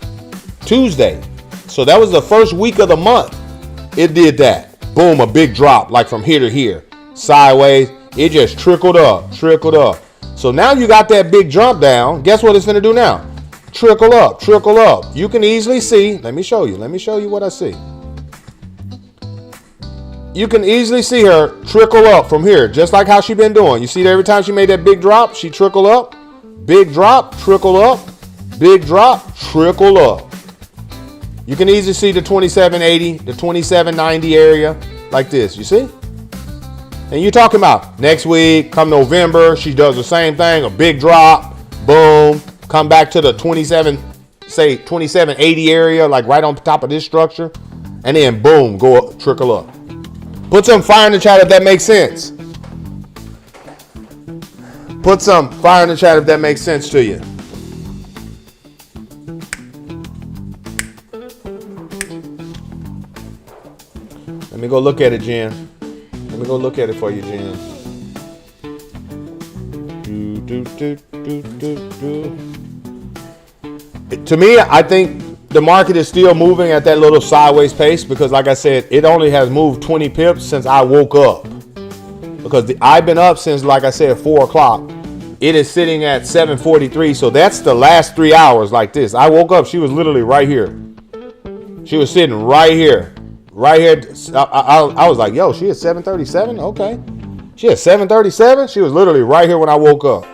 Tuesday. So that was the first week of the month. It did that. Boom, a big drop, like from here to here. Sideways. It just trickled up. So now you got that big jump down. Guess what it's going to do now? Trickle up. You can easily see. Let me show you what I see. You can easily see her trickle up from here, just like how she been doing. You see that every time she made that big drop, she trickle up. Big drop, trickle up. Big drop, trickle up. You can easily see the 2780, the 2790 area like this. You see? And you're talking about next week, come November, she does the same thing, a big drop, boom, come back to the 2780 area, like right on top of this structure, and then boom, go up, trickle up. Put some fire in the chat if that makes sense. Put some fire in the chat if that makes sense to you. Let me go look at it, Jen. Let me go look at it for you, Jen. To me, I think the market is still moving at that little sideways pace because, like I said, it only has moved 20 pips since I woke up. Because I've been up since, like I said, 4 o'clock. It is sitting at 7:43, so that's the last 3 hours like this. I woke up, she was literally right here. She was sitting right here. Right here, I was like, yo, she at 737? Okay. She at 737? She was literally right here when I woke up.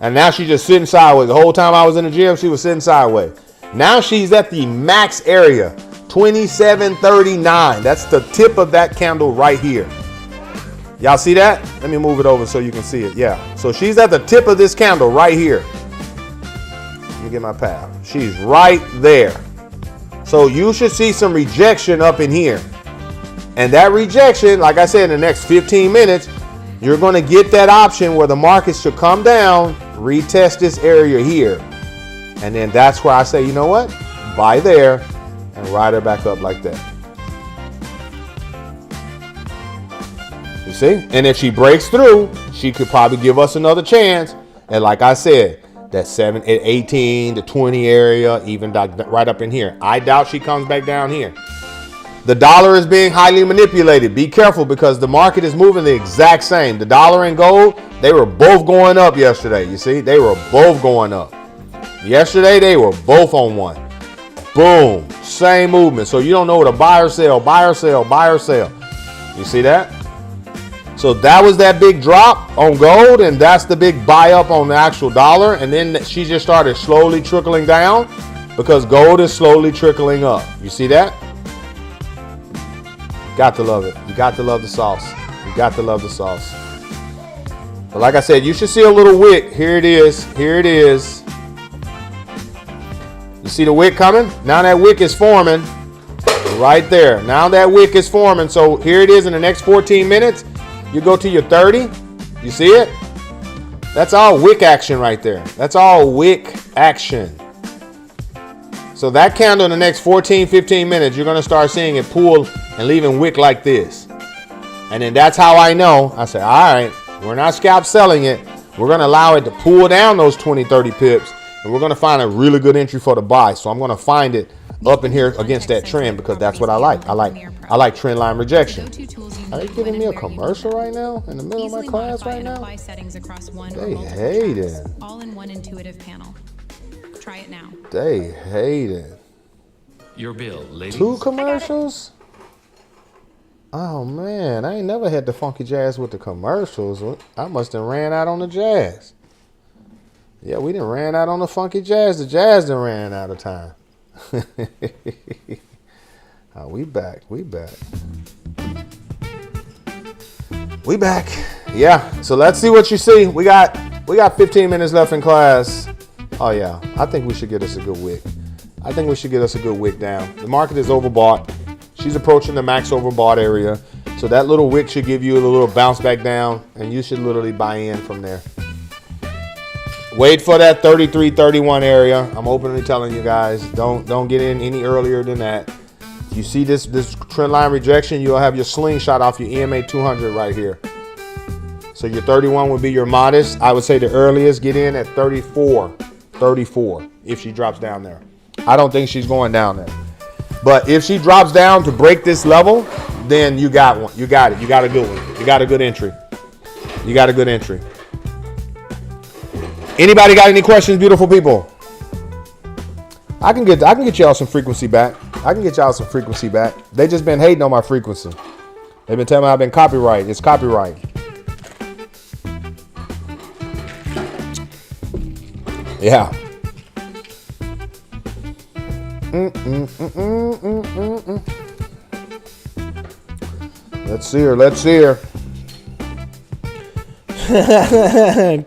And now she's just sitting sideways. The whole time I was in the gym, she was sitting sideways. Now she's at the max area, 27.39. That's the tip of that candle right here. Y'all see that? Let me move it over so you can see it. Yeah. So she's at the tip of this candle right here. Let me get my pad. She's right there. So you should see some rejection up in here. And that rejection, like I said, in the next 15 minutes, you're going to get that option where the market should come down, retest this area here. And then that's where I say, you know what? Buy there and ride her back up like that. You see? And if she breaks through, she could probably give us another chance. And like I said, that 18 to 20 area, even right up in here. I doubt she comes back down here. The dollar is being highly manipulated. Be careful because the market is moving the exact same. The dollar and gold, they were both going up yesterday. You see, they were both going up. Yesterday, they were both on one. Boom, same movement. So you don't know what a buy or sell, buy or sell, buy or sell. You see that? So that was that big drop on gold, and that's the big buy up on the actual dollar. And then she just started slowly trickling down because gold is slowly trickling up. You see that? Got to love it. You got to love the sauce. You got to love the sauce. But like I said, you should see a little wick. Here it is. Here it is. You see the wick coming? Now that wick is forming right there. Now that wick is forming. So here it is in the next 14 minutes. You go to your 30. You see it? That's all wick action right there. That's all wick action. So that candle in the next 14, 15 minutes, you're going to start seeing it pull and leaving wick like this. And then that's how I know. I say, all right, we're not scalp selling it. We're going to allow it to pull down those 20, 30 pips. And we're going to find a really good entry for the buy. So I'm going to find it up in here against that trend because that's what I like. I like trend line rejection. Are they giving me a commercial right now in the middle of my class right now? They hate it. All in one intuitive panel. Try it now. They hate it. Your bill, ladies. 2 commercials? Oh man, I ain't never had the funky jazz with the commercials. I must have ran out on the jazz. Yeah, we done ran out on the funky jazz. The jazz done ran out of time. Oh, we back. We back. We back. Yeah. So let's see what you see. We got 15 minutes left in class. Oh yeah. I think we should get us a good wick. I think we should get us a good wick down. The market is overbought. She's approaching the max overbought area. So that little wick should give you a little bounce back down, and you should literally buy in from there. Wait for that 33, 31 area. I'm openly telling you guys, don't get in any earlier than that. You see this trend line rejection, you'll have your slingshot off your EMA 200 right here. So your 31 would be your modest. I would say the earliest, get in at 34 if she drops down there. I don't think she's going down there. But if she drops down to break this level, then you got one. You got it. You got a good one. You got a good entry. You got a good entry. Anybody got any questions, beautiful people? I can get y'all some frequency back. I can get y'all some frequency back. They just been hating on my frequency. They've been telling me I've been copyright. It's copyright. Yeah. Let's see her. Let's see her.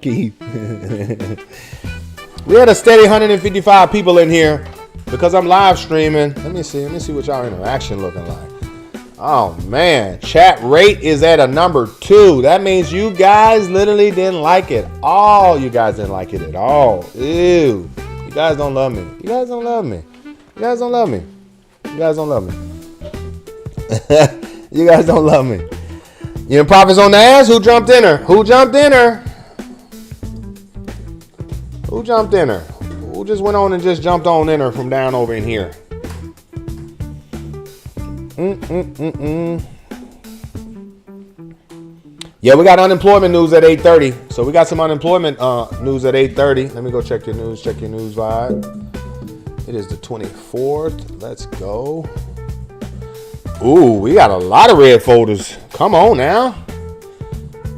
Keith. We had a steady 155 people in here because I'm live streaming. Let me see what y'all interaction looking like. Oh man, chat rate is at a number 2. That means you guys literally didn't like it. All you guys didn't like it at all. Ew. You guys don't love me. You guys don't love me. You guys don't love me. You guys don't love me. You guys don't love me. You know, profits on the ass. Who jumped in her? Who jumped in her? Who jumped in her? Who just went on and just jumped on in her from down over in here? Yeah, we got unemployment news at 8:30. So we got some unemployment news at 8:30. Let me go check your news. Check your news vibe. It is the 24th. Let's go. Ooh, we got a lot of red folders. Come on now.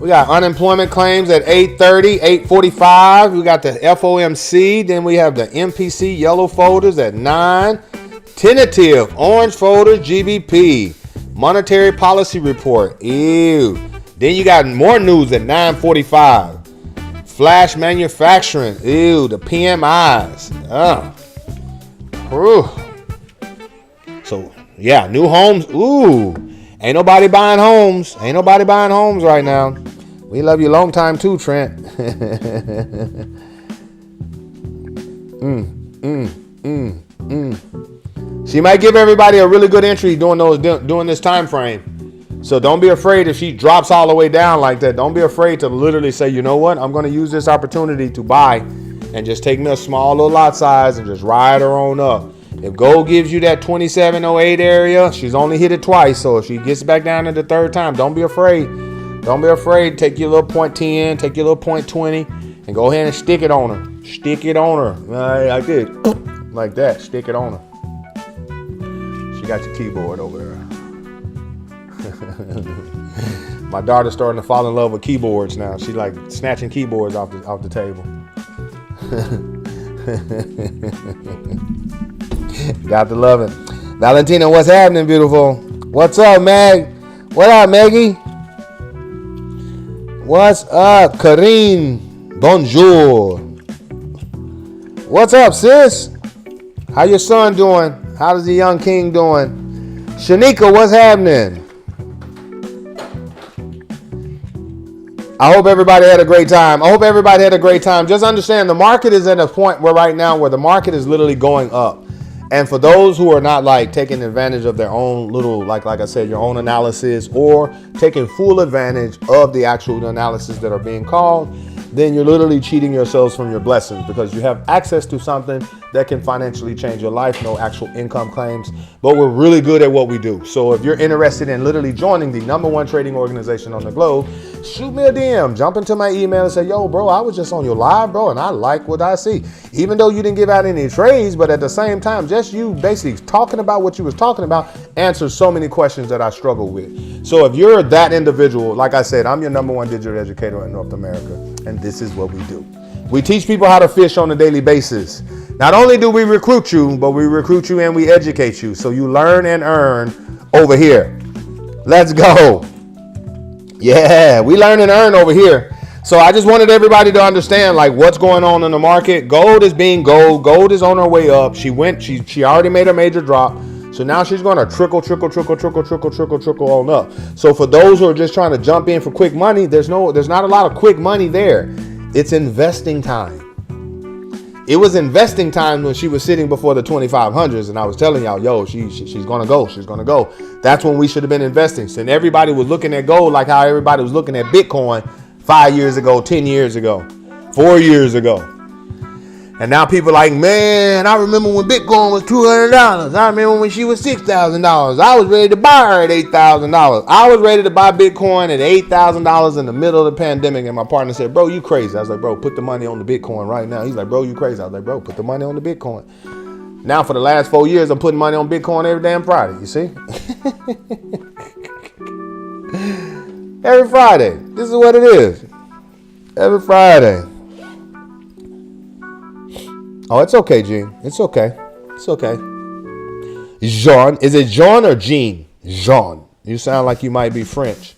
We got unemployment claims at 8:30, 8:45. We got the FOMC. Then we have the MPC yellow folders at 9. Tentative orange folders, GBP. Monetary policy report. Ew. Then you got more news at 9:45. Flash manufacturing. Ew. The PMIs. Whew. So, yeah, new homes. Ooh. Ain't nobody buying homes. Ain't nobody buying homes right now. We love you long time too, Trent. She might give everybody a really good entry during this time frame. So don't be afraid if she drops all the way down like that. Don't be afraid to literally say, you know what? I'm going to use this opportunity to buy and just take me a small little lot size and just ride her on up. If gold gives you that 2708 area, she's only hit it twice. So if she gets back down to the third time, don't be afraid. Don't be afraid. Take your little 0.10, take your little 0.20, and go ahead and stick it on her. Stick it on her. Like this. Like that. Stick it on her. She got your keyboard over there. My daughter's starting to fall in love with keyboards now. She's like snatching keyboards off the table. Got to love it. Valentina, what's happening, beautiful? What's up, Meg? What up, Maggie? What's up, Karine? Bonjour. What's up, sis? How your son doing? How's the young king doing? Shanika, what's happening? I hope everybody had a great time. Just understand the market is at a point where right now where the market is literally going up. And for those who are not like taking advantage of their own little, like I said, your own analysis or taking full advantage of the actual analysis that are being called, then you're literally cheating yourselves from your blessings because you have access to something that can financially change your life. No actual income claims, but we're really good at what we do. So if you're interested in literally joining the #1 trading organization on the globe, shoot me a DM, jump into my email and say, yo, bro, I was just on your live, bro, and I like what I see. Even though you didn't give out any trades, but at the same time, just you basically talking about what you was talking about answers so many questions that I struggle with. So if you're that individual, like I said, I'm your #1 digital educator in North America, and this is what we do. We teach people how to fish on a daily basis. Not only do we recruit you, but we recruit you and we educate you. So you learn and earn over here. Let's go. Yeah, we learn and earn over here. So I just wanted everybody to understand like what's going on in the market. Gold is being gold. Gold is on her way up. She already made a major drop. So now she's going to trickle on up. So for those who are just trying to jump in for quick money, there's not a lot of quick money there. It's investing time. It was investing time when she was sitting before the 2500s, and I was telling y'all, yo, she's gonna go. She's gonna go. That's when we should have been investing. And everybody was looking at gold like how everybody was looking at Bitcoin 5 years ago, 10 years ago, 4 years ago. And now people are like, man, I remember when Bitcoin was $200. I remember when she was $6,000. I was ready to buy her at $8,000. I was ready to buy Bitcoin at $8,000 in the middle of the pandemic. And my partner said, bro, you crazy. I was like, bro, put the money on the Bitcoin right now. He's like, bro, you crazy. I was like, bro, put the money on the Bitcoin. Now for the last 4 years, I'm putting money on Bitcoin every damn Friday. You see? Every Friday. This is what it is. Every Friday. Oh, it's okay, Jean. It's okay. It's okay. Jean. Is it Jean or Jean? Jean. You sound like you might be French.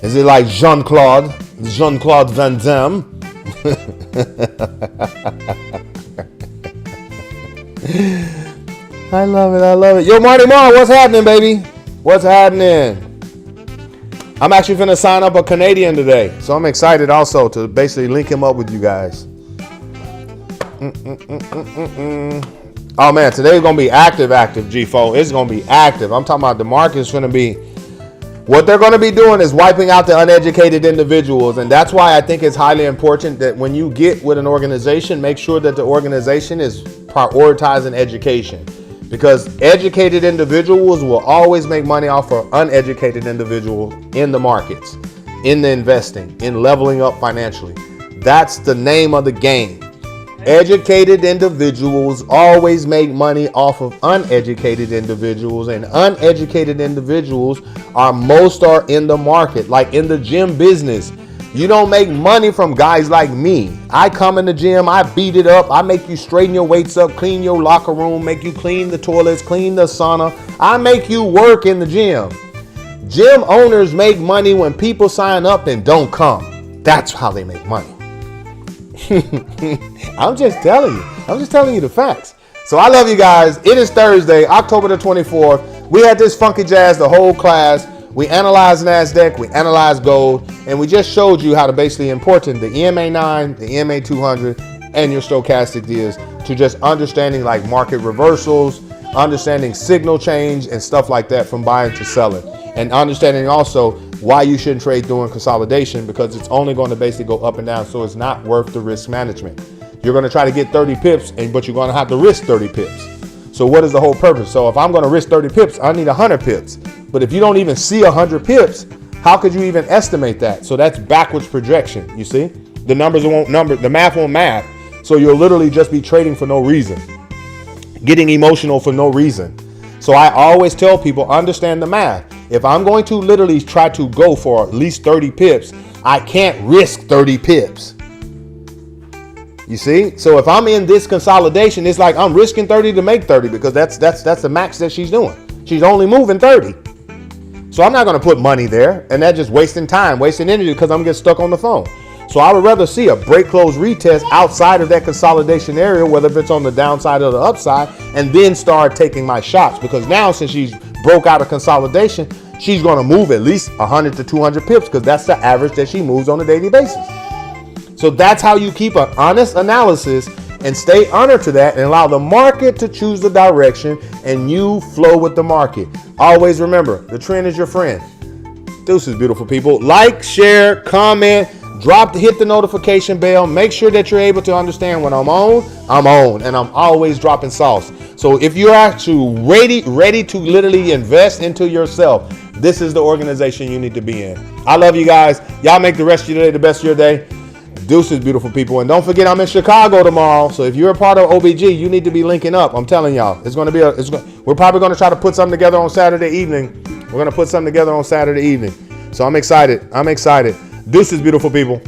Is it like Jean-Claude? Jean-Claude Van Damme? I love it. I love it. Yo, Marty Marr, what's happening, baby? What's happening? I'm actually going to sign up a Canadian today. So I'm excited also to basically link him up with you guys. Oh, man, today's going to be active, G4. It's going to be active. I'm talking about the market's going to be... What they're going to be doing is wiping out the uneducated individuals. And that's why I think it's highly important that when you get with an organization, make sure that the organization is prioritizing education. Because educated individuals will always make money off of uneducated individuals in the markets, in the investing, in leveling up financially. That's the name of the game. Educated individuals always make money off of uneducated individuals, and uneducated individuals are in the market, like in the gym business. You don't make money from guys like me. I come in the gym, I beat it up, I make you straighten your weights up, clean your locker room, make you clean the toilets, clean the sauna. I make you work in the gym. Gym owners make money when people sign up and don't come. That's how they make money. I'm just telling you the facts. So I love you guys. It is Thursday, October the 24th. We had this funky jazz the whole class. We analyzed NASDAQ, we analyzed gold, and we just showed you how to basically important the EMA 9, the EMA 200, and your stochastic deals to just understanding like market reversals, understanding signal change and stuff like that from buying to selling, and understanding also why you shouldn't trade during consolidation, because it's only going to basically go up and down, so it's not worth the risk management. You're going to try to get 30 pips, but you're going to have to risk 30 pips. So what is the whole purpose? So if I'm going to risk 30 pips, I need 100 pips. But if you don't even see 100 pips, how could you even estimate that? So that's backwards projection, you see? The numbers won't number, the math won't math. So you'll literally just be trading for no reason, getting emotional for no reason. So I always tell people, understand the math. If I'm going to literally try to go for at least 30 pips, I can't risk 30 pips. You see? So if I'm in this consolidation, it's like I'm risking 30 to make 30, because that's the max that she's doing. She's only moving 30. So I'm not going to put money there, and that's just wasting time, wasting energy, because I'm getting stuck on the phone. So I would rather see a break, close, retest outside of that consolidation area, whether if it's on the downside or the upside, and then start taking my shots, because now since she's broke out of consolidation, she's going to move at least 100 to 200 pips, because that's the average that she moves on a daily basis. So that's how you keep an honest analysis and stay under to that and allow the market to choose the direction and you flow with the market. Always remember, the trend is your friend. Deuces, beautiful people. Like, share, comment, hit the notification bell. Make sure that you're able to understand when I'm on, and I'm always dropping sauce. So if you're actually ready to literally invest into yourself, this is the organization you need to be in. I love you guys. Y'all make the rest of your day the best of your day. Deuces, beautiful people. And don't forget, I'm in Chicago tomorrow. So if you're a part of OBG, you need to be linking up. I'm telling y'all, we're probably going to try to put something together on Saturday evening. So I'm excited. Deuces, beautiful people.